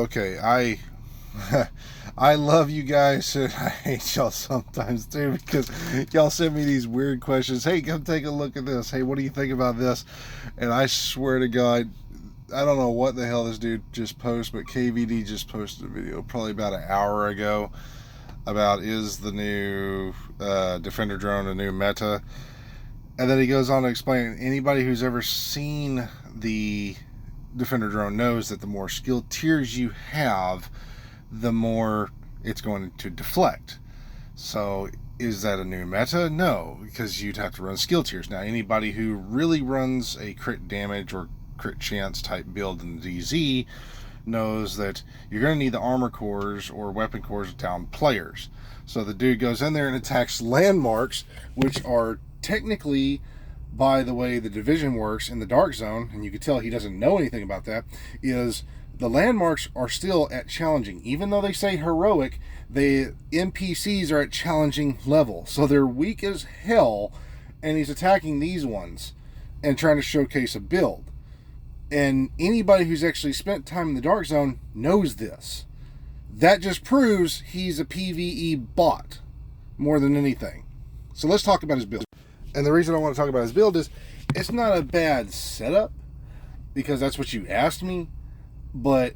Okay, I love you guys, and I hate y'all sometimes too, because y'all send me these weird questions. Hey, come take a look at this. Hey, what do you think about this? And I swear to God, I don't know what the hell this dude just posted, but KVD just posted a video probably about an hour ago about, is the new Defender drone a new meta? And then he goes on to explain, anybody who's ever seen the Defender drone knows that the more skill tiers you have, the more it's going to deflect. So is that a new meta? No, because you'd have to run skill tiers. Now, anybody who really runs a crit damage or crit chance type build in the DZ knows that you're going to need the armor cores or weapon cores down players. So the dude goes in there and attacks landmarks, which are technically, by the way the division works in the dark zone, and you can tell he doesn't know anything about that, is the landmarks are still at challenging. Even though they say heroic, the NPCs are at challenging level. So they're weak as hell, and he's attacking these ones and trying to showcase a build. And anybody who's actually spent time in the dark zone knows this. That just proves he's a PvE bot more than anything. So let's talk about his build. And the reason I want to talk about his build is it's not a bad setup, because that's what you asked me. But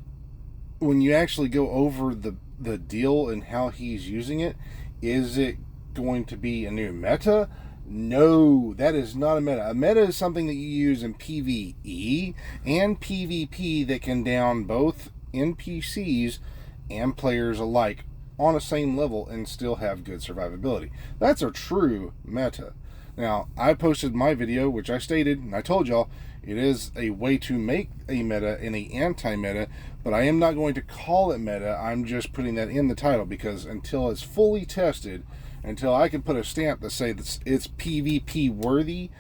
when you actually go over the deal and how he's using it, is it going to be a new meta? No, that is not a meta. A meta is something that you use in PvE and PvP that can down both NPCs and players alike on the same level and still have good survivability. That's a true meta. Now, I posted my video, which I stated, and I told y'all, it is a way to make a meta and an anti-meta, but I am not going to call it meta. I'm just putting that in the title, because until it's fully tested, until I can put a stamp to say that it's PvP worthy,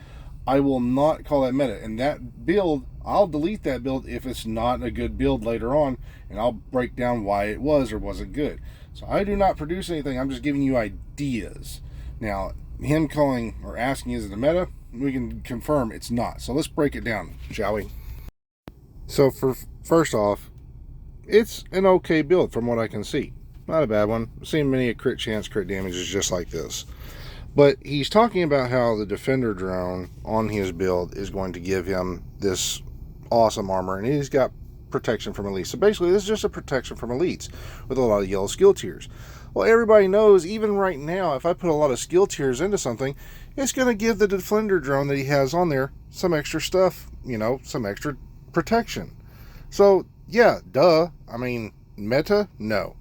I will not call that meta. And that build, I'll delete that build if it's not a good build later on, and I'll break down why it was or wasn't good. So I do not produce anything. I'm just giving you ideas. Now, him calling or asking, is it a meta? We can confirm it's not. So let's break it down, shall we? So first off, it's an okay build from what I can see. Not a bad one. I've seen many a crit chance, crit damage is just like this. But he's talking about how the Defender drone on his build is going to give him this awesome armor, and he's got protection from elites. So basically, this is just a protection from elites with a lot of yellow skill tiers. Well, everybody knows, even right now, if I put a lot of skill tiers into something, it's going to give the Defender drone that he has on there some extra stuff, you know, some extra protection. So, yeah, duh. I mean, meta? No.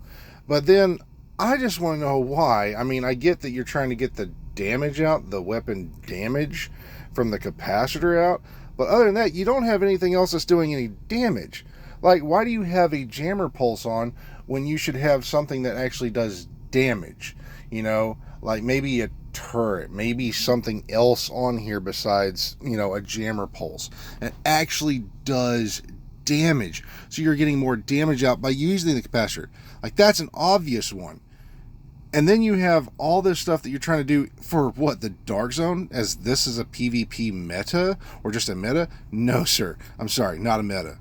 But then, I just want to know why. I mean, I get that you're trying to get the damage out, the weapon damage from the capacitor out, but other than that, you don't have anything else that's doing any damage. Like, why do you have a jammer pulse on when you should have something that actually does damage? You know, like maybe a turret, maybe something else on here besides, you know, a jammer pulse. It actually does damage. So you're getting more damage out by using the capacitor. Like, that's an obvious one. And then you have all this stuff that you're trying to do for what, the dark zone, as this is a PvP meta or just a meta? No, sir. I'm sorry, not a meta.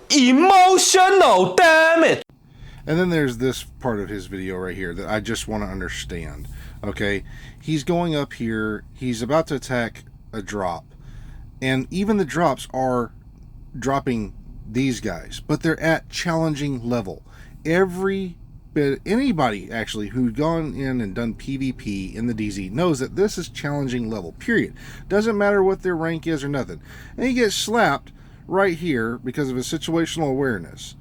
Emotional, damn it. And then there's this part of his video right here that I just want to understand. Okay, he's going up here, he's about to attack a drop, and even the drops are dropping these guys, but they're at challenging level. Anybody actually who's gone in and done PvP in the DZ knows that this is challenging level, period. Doesn't matter what their rank is or nothing. And he gets slapped right here because of his situational awareness.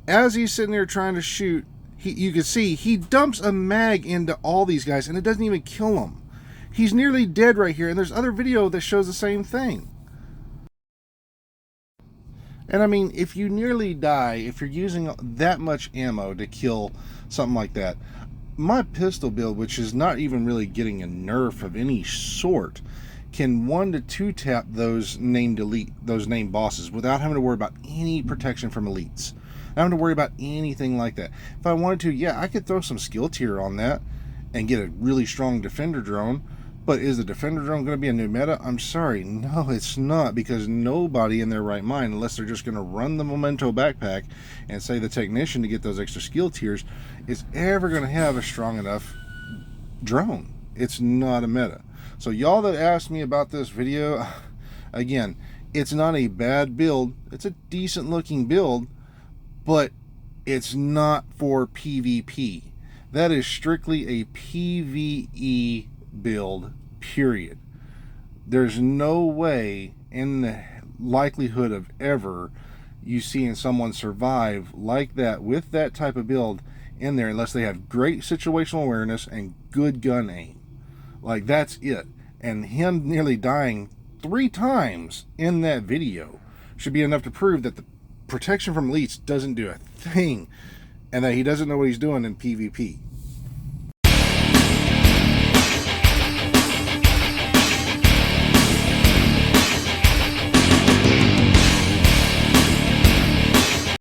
As he's sitting there trying to shoot, you can see he dumps a mag into all these guys, and it doesn't even kill them. He's nearly dead right here, and there's other video that shows the same thing. And I mean, if you nearly die, if you're using that much ammo to kill something like that, my pistol build, which is not even really getting a nerf of any sort, can 1 to 2 tap those named bosses without having to worry about any protection from elites. Not having to worry about anything like that. If I wanted to, yeah, I could throw some skill tier on that and get a really strong Defender drone, But is the Defender drone going to be a new meta? I'm sorry, no, it's not, because nobody in their right mind, unless they're just going to run the Memento backpack and say the technician to get those extra skill tiers, is ever going to have a strong enough drone. It's not a meta. So y'all that asked me about this video, again, it's not a bad build. It's a decent looking build, but it's not for PvP. That is strictly a PvE build, period. There's no way in the likelihood of ever you seeing someone survive like that with that type of build in there unless they have great situational awareness and good gun aim. Like, that's it. And him nearly dying 3 times in that video should be enough to prove that the protection from elites doesn't do a thing and that he doesn't know what he's doing in PvP.